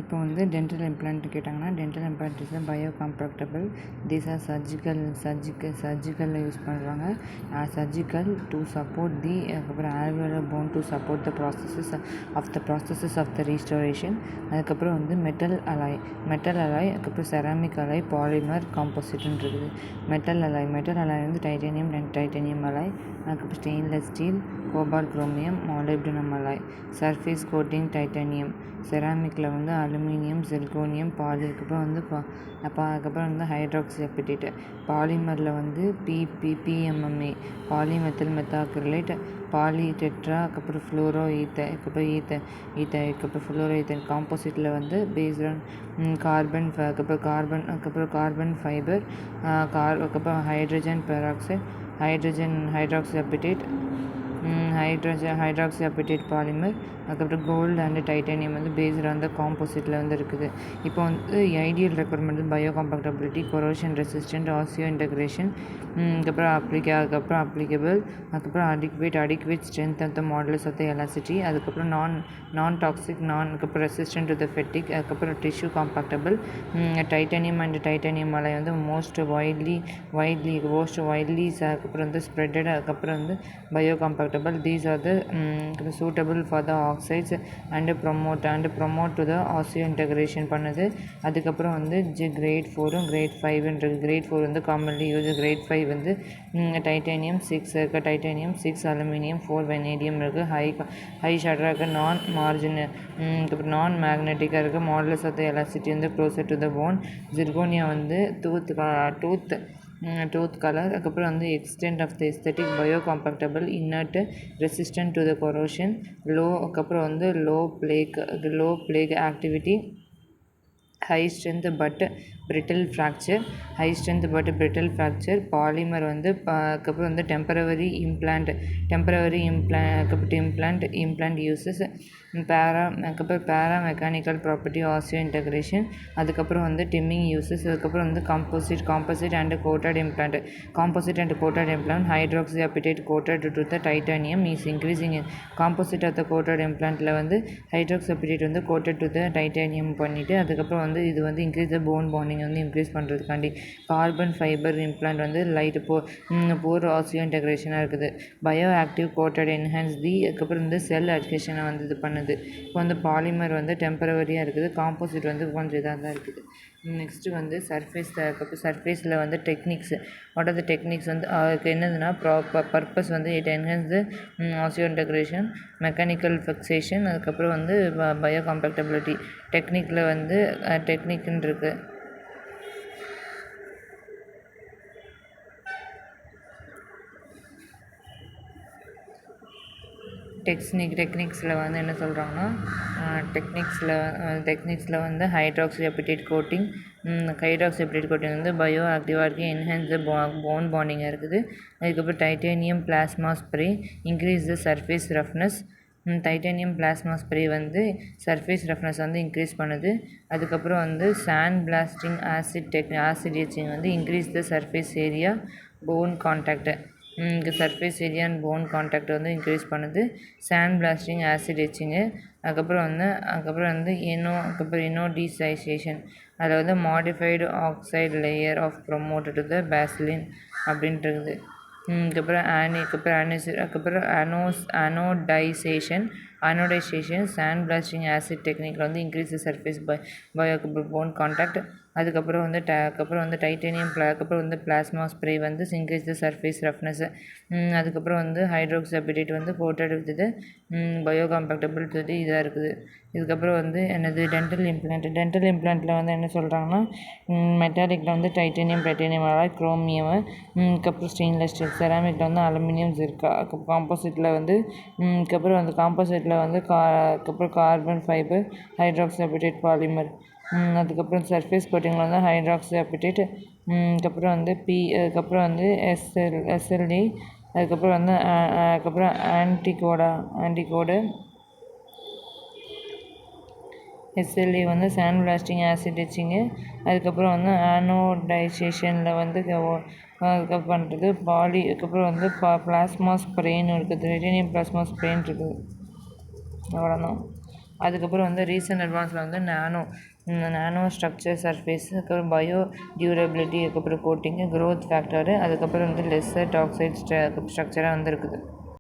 இப்போ வந்து dental implant கேட்டாங்கன்னா dental implant is bio comfortable. These are சர்ஜிக்கலில் யூஸ் பண்ணுறாங்க. சர்ஜிக்கல் டு சப்போர்ட் தி அதுக்கப்புறம் alveolar bone to support the processes of the restoration. அதுக்கப்புறம் வந்து மெட்டல் அலாய் அதுக்கப்புறம் செராமிக் அலாய், பாலிமர், காம்போசிட்னு இருக்குது. மெட்டல் அலாய் வந்து டைட்டேனியம் அலாய், அதுக்கப்புறம் stainless steel, cobalt chromium, molybdenum alloy. Surface coating titanium. செராமிக்கில் வந்து அலுமினியம், சிர்கோனியம், அதுக்கப்புறம் வந்து ஹைட்ராக்சி அசிட்டேட். பாலிமரில் வந்து PMMA, பாலிமெத்தில் மெத்தாக்ரிலேட், பாலிடெட்ரா, அதுக்கப்புறம் ஃப்ளோரோ ஈத்தர், அதுக்கப்புறம் ஃப்ளோரோ ஈத்தர். காம்போசிட்டில் வந்து பேஸ்ட் ஆன் கார்பன் ஃபைபர், அதுக்கப்புறம் hydrogen peroxide, hydroxy acetate polymer, அதுக்கப்புறம் கோல்டு அண்ட் டைட்டானியம் வந்து பேஸ்ட் ஆன் த காம்போசிட்டில் வந்து இருக்குது. இப்போ வந்து ideal requirement bio comfortability, corrosion resistant, osseo integration, அதுக்கப்புறம் அப்ளிகபிள், அதுக்கப்புறம் adequate strength of the modulus of the elasticity, அதுக்கப்புறம் நான் டாக்ஸிக், அதுக்கப்புறம் ரெசிஸ்டன்ட் டு த ஃபெட்டிக், அதுக்கப்புறம் tissue compatible. Titanium and titanium alloy வந்து மோஸ்ட் வைட்லி அதுக்கப்புறம் வந்து spreaded, அதுக்கப்புறம் வந்து bio compatible. These are the suitable for the oxides and promote to the osseo integration பண்ணுது. அதுக்கப்புறம் வந்து கிரேட் 4ம் கிரேட் 5ன்றது. கிரேட் 4 வந்து காமன்லி யூஸ். கிரேட் 5 வந்து டைட்டானியம் 6, அலுமினியம் 4, வெனேடியம் இருக்குது. ஹை ஷட்டராக இருக்குது. நான் மேக்னெட்டிக்காக இருக்குது. மாடுலஸ் ஆஃப் த எலாசிட்டி வந்து closer to the bone. Zirconia வந்து டூத் கலர், அதுக்கப்புறம் வந்து extent of the aesthetic, bio compatible, inert, resistant to the corrosion, அதுக்கப்புறம் வந்து low plaque activity, high strength but brittle fracture. Polymer வந்து அதுக்கப்புறம் வந்து temporary implant uses. அதுக்கப்புறம் பேரா மெக்கானிக்கல் ப்ராப்பர்ட்டி, ஆசியோ இன்டகிரேஷன், அதுக்கப்புறம் வந்து டிம்மிங் யூசஸ். அதுக்கப்புறம் வந்து composite and coated implant, hydroxy acetate coated to the titanium is increasing. Composite of the coated இம்ப்ளான்ட்டில் வந்து ஹைட்ராக்சி அசிட்டேட் வந்து கோட்டட் டு த டைட்டானியம் பண்ணிவிட்டு, அதுக்கப்புறம் வந்து இது வந்து இன்க்ரீஸ் த போன் பாண்டிங் வந்து இன்க்ரீஸ் பண்ணுறதுக்காண்டி. கார்பன் ஃபைபர் இம்ப்ளான்ட் வந்து போர் ஆசியோ இன்டகிரேஷனாக இருக்குது. Bio active coated enhance the அதுக்கப்புறம் வந்து செல் அட்ஹெஷனை வந்து இது பண்ணுது. இப்போ வந்து பாலிமர் வந்து டெம்பரவரியாக இருக்குது. காம்போசிட் வந்து கொஞ்சம் இதாக தான் இருக்குது. நெக்ஸ்ட்டு வந்து சர்ஃபேஸில் வந்து techniques. What are the techniques வந்து அதுக்கு என்னதுன்னா பர்பஸ் வந்து it enhance the osseo integration, mechanical fixation, அதுக்கப்புறம் வந்து பயோ காம்பாக்டபிலிட்டி. டெக்னிக்கில் வந்து டெக்னிக்குன்னு இருக்குது. டெக்னிக்ஸில் வந்து என்ன சொல்கிறாங்கன்னா டெக்னிக்ஸில் வந்து ஹைட்ராக்சி அசிட்டேட் கோட்டிங் வந்து பயோ ஆக்டிவாக இருக்குது. என்ஹான்ஸ் த போன் பாண்டிங்காக இருக்குது. அதுக்கப்புறம் titanium plasma spray increase the surface roughness. Titanium plasma spray வந்து சர்ஃபேஸ் ரஃப்னஸ் வந்து இன்க்ரீஸ் பண்ணுது. அதுக்கப்புறம் வந்து சாண்ட் பிளாஸ்டிங் ஆசிட் எச்சிங் வந்து increase the surface area bone contact. Surface area and bone contact வந்து இன்க்ரீஸ் பண்ணுது. Sand blasting acid etching. அதுக்கப்புறம் வந்து இனோடிசைசேஷன், அதில் வந்து modified oxide layer of promoted to த பேசிலின் அப்படின்றது. அதுக்கப்புறம் அனோடைசேஷன் சாண்ட் பிளாஸ்டிங் ஆசிட் டெக்னிக்கில் வந்து increase the surface phone contact. அதுக்கப்புறம் வந்து டைட்டானியம் அதுக்கப்புறம் வந்து பிளாஸ்மா ஸ்ப்ரே வந்து இன்க்ரீஸ் த சர்ஃபேஸ் ரஃப்னஸ். அதுக்கப்புறம் வந்து ஹைட்ராக்சி அசிட்டேட் வந்து கோட்டட் வித் பயோ காம்பாக்டபிள் இதாக இருக்குது. இதுக்கப்புறம் வந்து என்னது டென்டல் இம்ப்ளான்ட்டில் வந்து என்ன சொல்கிறாங்கன்னா மெட்டாலிக்கில் வந்து டைட்டானியம் அலாய், குரோமியம், அதுக்கப்புறம் ஸ்டெயின்லெஸ் ஸ்டீல். செராமிக்கில் வந்து அலுமினியம், ஜிர்கா. காம்போசிட்டில் வந்து carbon fibre, hydroxy acetate polymer. அதுக்கப்புறம் சர்ஃபேஸ் கோட்டிங்கில் வந்து ஹைட்ராக்சி அசிட்டேட், அதுக்கப்புறம் வந்து SLA, அதுக்கப்புறம் ஆன்டிகோடு. SLA வந்து சாண்ட் பிளாஸ்டிங் ஆசிட் எச்சிங்கு. அதுக்கப்புறம் வந்து அனோடைசேஷனில் வந்து அதுக்கப்புறம் பண்ணுறது அதுக்கப்புறம் வந்து பிளாஸ்மா ஸ்ப்ரேன்னு இருக்குது. டைட்டானியம் பிளாஸ்மா ஸ்ப்ரேன்னு இருக்குது. அவ்வளோதான். அதுக்கப்புறம் வந்து ரீசன்ட் அட்வான்ஸில் வந்து நானோ ஸ்ட்ரக்சர் சர்ஃபேஸ், அதுக்கப்புறம் பயோ டியூரபிலிட்டி, அதுக்கப்புறம் கோட்டிங்கு, க்ரோத் ஃபேக்டரு, அதுக்கப்புறம் வந்து லெஸ்ஸர் டாக்ஸைட் ஸ்ட்ரக்சராக வந்துருக்குது.